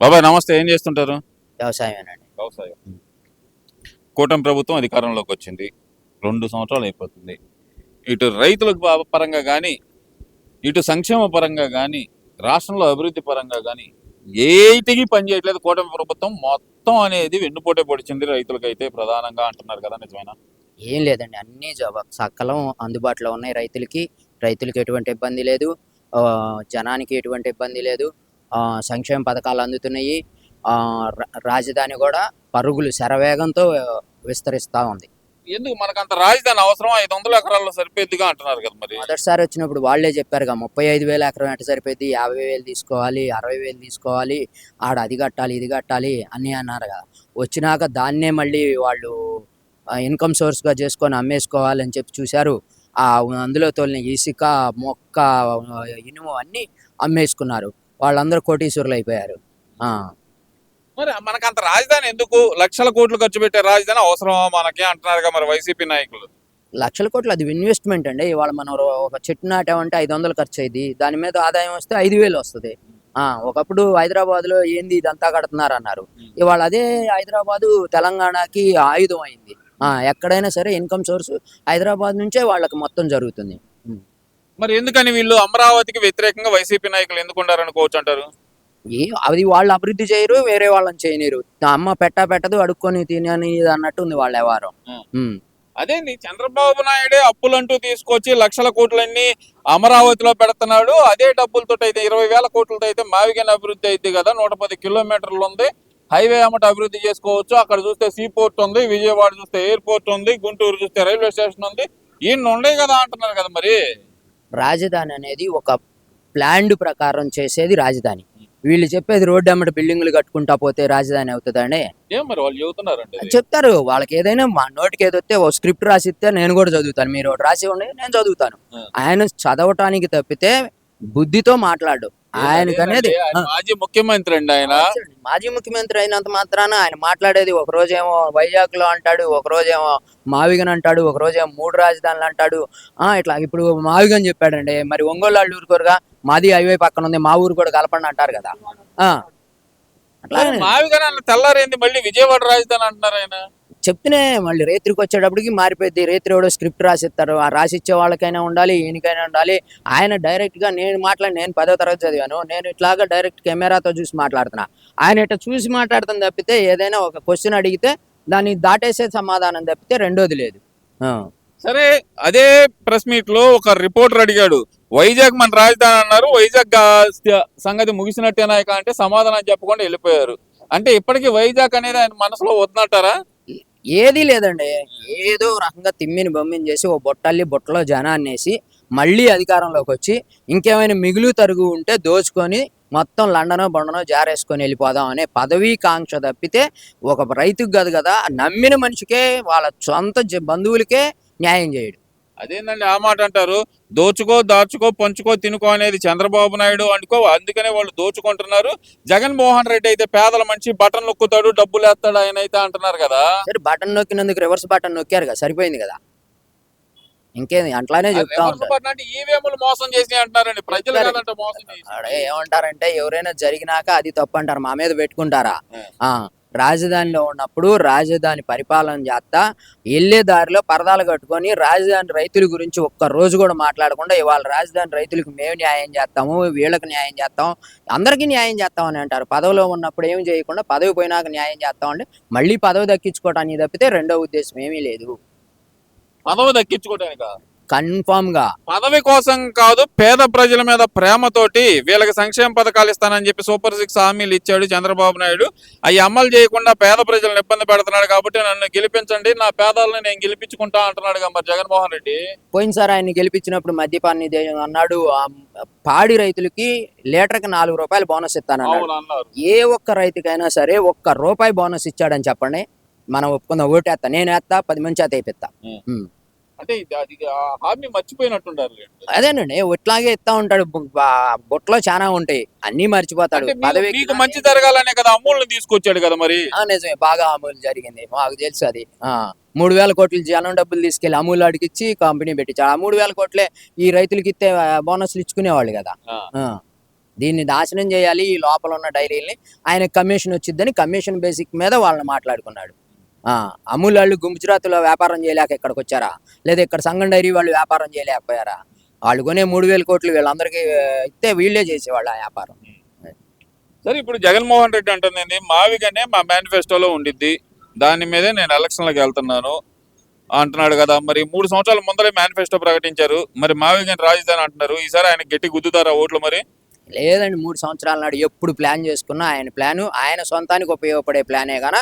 బాబాయ్ నమస్తే, ఏం చేస్తుంటారు? వ్యవసాయమేనండి. వ్యవసాయం. కూటమి ప్రభుత్వం అధికారంలోకి వచ్చింది, 2 సంవత్సరాలు అయిపోతుంది. ఇటు రైతులకు పరంగా కానీ, ఇటు సంక్షేమ పరంగా కానీ, రాష్ట్రంలో అభివృద్ధి పరంగా కానీ ఏటికి పని చేయట్లేదు కూటమి ప్రభుత్వం. మొత్తం అనేది వెన్నుపోటే పొడిచింది రైతులకైతే ప్రధానంగా అంటున్నారు కదా, నిజమేనా? ఏం లేదండి. అన్నీ సకలం అందుబాటులో ఉన్నాయి రైతులకి. రైతులకి ఎటువంటి ఇబ్బంది లేదు. జనానికి ఎటువంటి ఇబ్బంది లేదు. సంక్షేమ పథకాలు అందుతున్నాయి. రాజధాని కూడా పరుగులు శరవేగంతో విస్తరిస్తా ఉంది. ఎందుకు మనకంత రాజధాని అవసరం? 500 ఎకరాల్లో సరిపోద్దిగా అంటున్నారు కదా. మరి మొదటిసారి వచ్చినప్పుడు వాళ్ళే చెప్పారుగా, 35,000 ఎకరం ఎట్ట సరిపోద్ది, 50,000 తీసుకోవాలి, 60,000 తీసుకోవాలి, ఆడ అది కట్టాలి ఇది కట్టాలి అని అన్నారు కదా. వచ్చినాక దాన్నే మళ్ళీ వాళ్ళు ఇన్కమ్ సోర్స్గా చేసుకొని అమ్మేసుకోవాలని చెప్పి చూశారు. అందులో తోలిన ఇసుక, మొక్క, ఇనుము అన్నీ అమ్మేసుకున్నారు. వాళ్ళందరూ కోటీశ్వరులు అయిపోయారు. మరి మనకంత రాజధాని ఎందుకు? లక్షల కోట్లు ఖర్చు పెట్టే రాజధాని అవసరమా మనకి అంటున్నారు మరి వైసీపీ నాయకులు. లక్షల కోట్లు అది ఇన్వెస్ట్మెంట్ అండి. ఇవాళ మనం ఒక చెట్టు నాటామంటే 500 ఖర్చు అయింది, దాని మీద ఆదాయం వస్తే 5,000 వస్తుంది. ఒకప్పుడు హైదరాబాద్ లో ఏంది ఇదంతా కడుతున్నారు అన్నారు. ఇవాళ అదే హైదరాబాదు తెలంగాణకి ఆయుధం అయింది. ఎక్కడైనా సరే ఇన్కమ్ సోర్స్ హైదరాబాద్ నుంచే వాళ్ళకి మొత్తం జరుగుతుంది. మరి ఎందుకని వీళ్ళు అమరావతికి వ్యతిరేకంగా వైసీపీ నాయకులు ఎందుకు ఉండారనుకోవచ్చు అంటారు? అది వాళ్ళు అభివృద్ధి చేయరు, వేరే వాళ్ళని చేయనిరు. అమ్మ పెట్టదు, అడుక్కొని తినని అన్నట్టు ఉంది వాళ్ళ వ్యవహారం. అదేండి, చంద్రబాబు నాయుడే అప్పులంటూ తీసుకొచ్చి లక్షల కోట్లన్నీ అమరావతిలో పెడుతున్నాడు. అదే డబ్బులతో అయితే 20,000 కోట్లతో అయితే మావిగన్ అభివృద్ధి అయితే కదా. 110 కిలోమీటర్లు ఉంది, హైవే అమ్మట అభివృద్ధి చేసుకోవచ్చు. అక్కడ చూస్తే సీ పోర్ట్ ఉంది, విజయవాడ చూస్తే ఎయిర్పోర్ట్ ఉంది, గుంటూరు చూస్తే రైల్వే స్టేషన్ ఉంది. ఈయన ఉండే కదా అంటున్నారు కదా. మరి రాజధాని అనేది ఒక ప్లాన్డ్ ప్రకారం చేసేది రాజధాని. వీళ్ళు చెప్పేది రోడ్డు అమ్మట బిల్డింగ్లు కట్టుకుంటా పోతే రాజధాని అవుతుందండి. ఏం మరి వాళ్ళు చెబుతున్నారు, చెప్తారు. వాళ్ళకి ఏదైనా మా నోటికి ఏదొస్తే ఓ స్క్రిప్ట్ రాసిస్తే నేను కూడా చదువుతాను, మీరు ఒకటి రాసి ఉండే నేను చదువుతాను. ఆయన చదవటానికి తప్పితే బుద్ధితో మాట్లాడు. ఆయనకనేది మాజీ ముఖ్యమంత్రి అండి. ఆయన మాజీ ముఖ్యమంత్రి అయినంత మాత్రాన ఆయన మాట్లాడేది ఒక రోజేమో వైజాగ్ లో అంటాడు, ఒక రోజేమో మావిగన్ అంటాడు, ఒక రోజేమో 3 రాజధానులు అంటాడు. ఇట్లా ఇప్పుడు మావిగన్ చెప్పాడండి, మరి ఒంగోలు వాళ్ళు ఊరుకోరుగా, మాది హైవే పక్కన ఉంది, మా ఊరు కూడా కలపండి అంటారు కదా. అట్లా మావిగన్ అన్న తెల్లారేంది మళ్ళీ విజయవాడ రాజధాని అంటున్నారు ఆయన. చెప్తేనే మళ్ళీ రేత్రికి వచ్చేటప్పటికి మారిపోయింది. రేత్రి ఎవడో స్క్రిప్ట్ రాసిస్తారు, ఆ రాసిచ్చే వాళ్ళకైనా ఉండాలి, ఈయనకైనా ఉండాలి. ఆయన డైరెక్ట్ గా నేను 10వ తరగతి చదివాను, నేను ఇట్లాగా డైరెక్ట్ కెమెరాతో చూసి మాట్లాడుతున్నా. ఆయన ఇట్లా చూసి మాట్లాడుతాను తప్పితే ఏదైనా ఒక క్వశ్చన్ అడిగితే దాన్ని దాటేసే సమాధానం తప్పితే రెండోది లేదు. సరే, అదే ప్రెస్ మీట్ లో ఒక రిపోర్టర్ అడిగాడు, వైజాగ్ మన రాజధాని అన్నారు, వైజాగ్ సంగతి ముగిసినట్టేనా అంటే సమాధానం చెప్పకుండా వెళ్ళిపోయారు. అంటే ఇప్పటికీ వైజాగ్ అనేది ఆయన మనసులో వద్దంటారా? ఏదీ లేదండి. ఏదో రకంగా తిమ్మిని బొమ్మిని చేసి ఓ బొట్టలో జనాన్నేసి మళ్ళీ అధికారంలోకి వచ్చి ఇంకేమైనా మిగులు తరుగు ఉంటే దోచుకొని మొత్తం లండనో బొండనో జారేసుకొని వెళ్ళిపోదాం అనే పదవీ కాంక్ష తప్పితే ఒక రైతుకు కాదు కదా, నమ్మిన మనిషికే వాళ్ళ సొంత బంధువులకే న్యాయం చేయడు. అదేందండి ఆ మాట అంటారు, దోచుకో దాచుకో పంచుకో తినుకో అనేది చంద్రబాబు నాయుడు అనుకో, అందుకనే వాళ్ళు దోచుకుంటున్నారు. జగన్మోహన్ రెడ్డి అయితే పేదల మనిషి, బటన్ నొక్కుతాడు, డబ్బులు వేస్తాడు ఆయన అయితే అంటున్నారు కదా. సరే, బటన్ నొక్కినందుకు రివర్స్ బటన్ నొక్కారు కదా, సరిపోయింది కదా. ఇంకేంది అట్లానే చెప్తా ఉంటారు. ఈవీఎంలు మోసం చేసి అంటున్నారండి ప్రజలు. ఏమంటారంటే ఎవరైనా జరిగినాక అది తప్పు అంటారు, మా మీద పెట్టుకుంటారా? రాజధానిలో ఉన్నప్పుడు రాజధాని పరిపాలన చేస్తా వెళ్లే దారిలో పరదాలు కట్టుకొని రాజధాని రైతుల గురించి ఒక్క రోజు కూడా మాట్లాడకుండా ఇవాళ రాజధాని రైతులకు మేము న్యాయం చేస్తాము, వీళ్ళకి న్యాయం చేస్తాం, అందరికీ న్యాయం చేస్తామని అంటారు. పదవిలో ఉన్నప్పుడు ఏమి చేయకుండా పదవి పోయినాక న్యాయం చేస్తామంటే మళ్ళీ పదవి దక్కించుకోవటానికి తప్పితే రెండో ఉద్దేశం ఏమీ లేదు. పదవి దక్కించుకోవటానికా? కన్ఫామ్ గా పదవి కోసం కాదు, పేద ప్రజల మీద ప్రేమతోటి వీళ్ళకి సంక్షేమ పథకాలు ఇస్తానని చెప్పి సూపర్ 6 హామీలు ఇచ్చాడు చంద్రబాబు నాయుడు. అవి అమలు చేయకుండా పేద ప్రజలను ఇబ్బంది పెడుతున్నాడు. కాబట్టి నన్ను గెలిపించండి, నా పేదలను నేను గెలిపించుకుంటా అంటున్నాడు మరి జగన్మోహన్ రెడ్డి. పోయినసారి ఆయన గెలిపించినప్పుడు మద్యపాన్ని అన్నాడు, పాడి రైతులకి లీటర్కి 4 రూపాయలు బోనస్ ఇస్తానన్నాడు. ఏ ఒక్క రైతుకైనా సరే ఒక్క రూపాయి బోనస్ ఇచ్చాడని చెప్పండి, మనం ఒప్పుకుందాం, ఓటేస్తా, నేను వేస్తా, 10 మంది చేత వేయిస్తా. అంటే హామీ మర్చిపోయినట్టుంటారు. అదేనండి, ఇట్లాగే ఇస్తా ఉంటాడు. బొట్లో చాలా ఉంటాయి, అన్ని మర్చిపోతాడు. మీకు మంచి జరగాలనే కదా అమూల్ని తీసుకొచ్చాడు కదా. మరి నిజమే, బాగా అమూల్ జరిగింది, మాకు తెలుసు అది. 3,000 కోట్లు జనం డబ్బులు తీసుకెళ్లి అమూల్ అడిగిచ్చి కంపెనీ పెట్టించాడు. ఆ 3,000 కోట్లే ఈ రైతులకి ఇస్తే బోనస్లు ఇచ్చుకునేవాళ్ళు కదా. దీన్ని నాశనం చేయాలి ఈ లోపల ఉన్న డైరీల్ని, ఆయన కమిషన్ వచ్చిద్దని కమిషన్ బేసిక్ మీద వాళ్ళని మాట్లాడుకున్నాడు. అమూల్ వాళ్ళు గుజరాత్లో వ్యాపారం చేయలేక ఇక్కడికి వచ్చారా, లేదా ఇక్కడ సంఘం డైరీ వాళ్ళు వ్యాపారం చేయలేకపోయారా? వాళ్ళు కొనే 3,000 కోట్లు వీళ్ళందరికీ ఇస్తే వీళ్ళే చేసేవాళ్ళు ఆ వ్యాపారం. సరే, ఇప్పుడు జగన్మోహన్ రెడ్డి అంటుంది మావిగానే మా మేనిఫెస్టోలో ఉండిద్ది, దాని మీదే నేను ఎలక్షన్లకు వెళ్తున్నాను అంటున్నాడు కదా. మరి 3 సంవత్సరాల ముందరే మేనిఫెస్టో ప్రకటించారు, మరి మావిగాని రాజధాని అంటున్నారు. ఈసారి ఆయన గట్టి గుద్దుతారా ఓట్లు మరి? లేదండి, 3 సంవత్సరాల నాడు ఎప్పుడు ప్లాన్ చేసుకున్నా ఆయన ప్లాను ఆయన సొంతానికి ఉపయోగపడే ప్లానే గాన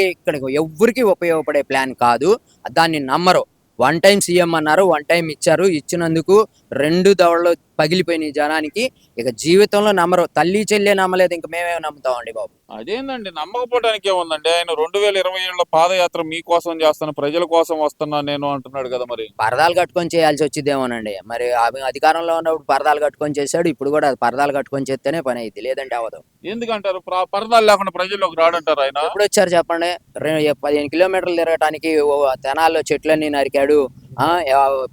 ఇక్కడికి ఎవ్వరికి ఉపయోగపడే ప్లాన్ కాదు. దాన్ని నమ్మరు. 1 టైం సీఎం అన్నారు, 1 టైం ఇచ్చారు. ఇచ్చినందుకు 2 దవడలు పగిలిపోయినాయి జనానికి. ఇక జీవితంలో నమ్మరు. తల్లి చెల్లె నమ్మలేదు, ఇంక మేమేమి నమ్ముతామండి బాబు. అదేందండి, నమ్మకపోవడానికి ఏముందండి? ఆయన 2027లో పాదయాత్ర మీకోసం చేస్తాను, ప్రజల కోసం వస్తున్నా నేను అంటున్నాడు కదా. మరి పరదాలు కట్టుకొని చేయాల్సి వచ్చిద్దేమోనండి. మరి అధికారంలో ఉన్నప్పుడు పరదాలు కట్టుకొని చేశాడు, ఇప్పుడు కూడా పరదాలు కట్టుకొని చేస్తేనే పని అయింది, లేదంటే అవ్వదు. ఎందుకంటారు? పరదాలు లేకుండా ప్రజల్లోకి రాడంటారు ఆయన? ఎప్పుడు వచ్చారు చెప్పండి? 15 కిలోమీటర్లు తిరగటానికి తెనాల్లో చెట్లన్నీ నరికాడు.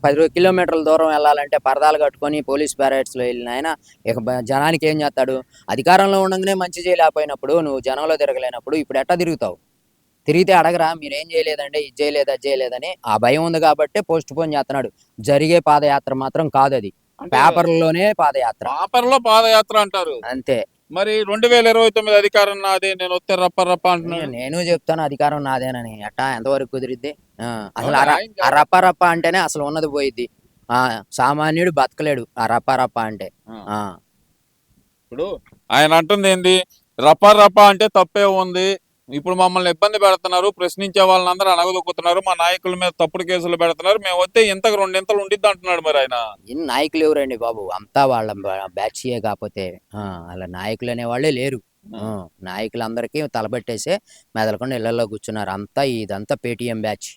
10 కిలోమీటర్ల దూరం వెళ్ళాలంటే పరదాలు కట్టుకొని పోలీస్ బ్యారెట్స్ లో వెళ్ళిన ఆయన ఇక జనానికి ఏం చేస్తాడు? అధికారంలో ఉండగానే మంచి చేయలేకపోయినప్పుడు, నువ్వు జనంలో తిరగలేనప్పుడు ఇప్పుడు ఎట్టా తిరుగుతావు? తిరిగితే అడగరా, మీరేం చేయలేదండి, ఇది చేయలేదు అది చేయలేదని. ఆ భయం ఉంది కాబట్టి పోస్ట్ పోన్ చేస్తున్నాడు. జరిగే పాదయాత్ర మాత్రం కాదు, అది పేపర్లోనే పాదయాత్ర. పేపర్లో పాదయాత్ర అంటారు అంతే. మరి 2029 అధికారం నాదే, నేను వస్తే రప్ప రప్ప అంటున్నాడు. నేను చెప్తాను అధికారం నాదేనని. ఎట్టా ఎంతవరకు కుదిరిద్ది? అసలు ఆ రప్ప రప్ప అంటేనే అసలు ఉన్నది పోయిద్ది. సామాన్యుడు బతకలేడు ఆ రప్ప రప్ప అంటే. ఇప్పుడు ఆయన అంటుంది ఏంది? రప్ప రప్ప అంటే తప్పే ఉంది, ఇప్పుడు మమ్మల్ని ఇబ్బంది పెడుతున్నారు, ప్రశ్నించే వాళ్ళని అందరూ అణగదొక్కుతున్నారు, మా నాయకుల మీద తప్పుడు కేసులు పెడుతున్నారు, మేము వస్తే ఇంతకు 2 ఇంతలు ఉండిద్ది అంటున్నాడు. మరి ఆయన నాయకులు ఎవరండి బాబు? అంతా వాళ్ళ బ్యాచ్యే. కాకపోతే అలా నాయకులు అనే వాళ్ళే లేరు. నాయకులందరికీ తలబెట్టేసే మెదలకుండా ఇళ్లలో కూర్చున్నారు. ఇదంతా పేటిఎం బ్యాచ్.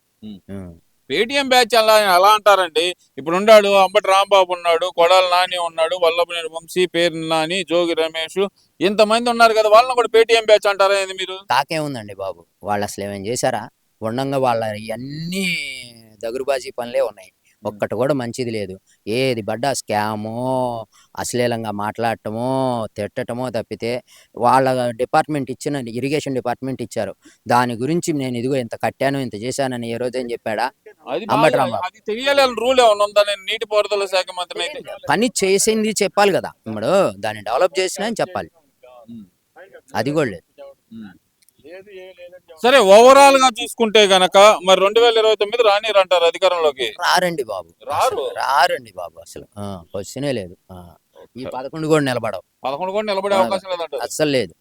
పేటిఎం బ్యాచ్ అలా అంటారండి. ఇప్పుడు ఉన్నాడు అంబటి రాంబాబు ఉన్నాడు, కొడాల నాని ఉన్నాడు, వల్లభనేని వంశీ, పేరు నాని, జోగి రమేష్, ఇంతమంది ఉన్నారు కదా, వాళ్ళని కూడా పేటిఎం బ్యాచ్ అంటారా ఏంది మీరు? తాకేముందండి బాబు, వాళ్ళు అసలు ఏమేం చేశారా? ఉండంగా వాళ్ళ ఇవన్నీ దగురుబాజీ పనులే ఉన్నాయి. ఒక్కటి కూడా మంచిది లేదు. ఏది పడ్డా స్కామో, అశ్లీలంగా మాట్లాడటమో, తిట్టటమో తప్పితే వాళ్ళ డిపార్ట్మెంట్ ఇచ్చిన ఇరిగేషన్ డిపార్ట్మెంట్ ఇచ్చారు. దాని గురించి నేను ఇదిగో ఇంత కట్టాను, ఇంత చేశానని ఏ రోజేం చెప్పాడా అంబటి రాంబాబు? అది తెలియాలని రూల్ ఏమన్నా ఉందా? నేను నీటిపారుదల శాఖ మంత్రి అయితే పని చేసింది చెప్పాలి కదా. ఇప్పుడు దాన్ని డెవలప్ చేసినా అని చెప్పాలి. అది కూడా లేదు. సరే, ఓవరాల్ గా చూసుకుంటే గనక మరి 2029 రానిరంటారు అధికారంలోకి? రారండి బాబు, రారండి బాబు, అసలు క్వశ్చనే లేదు. ఈ 11 కూడా నిలబడవు. 11 కూడా నిలబడే అవకాశం లేదంటారు? అస్సలు లేదు.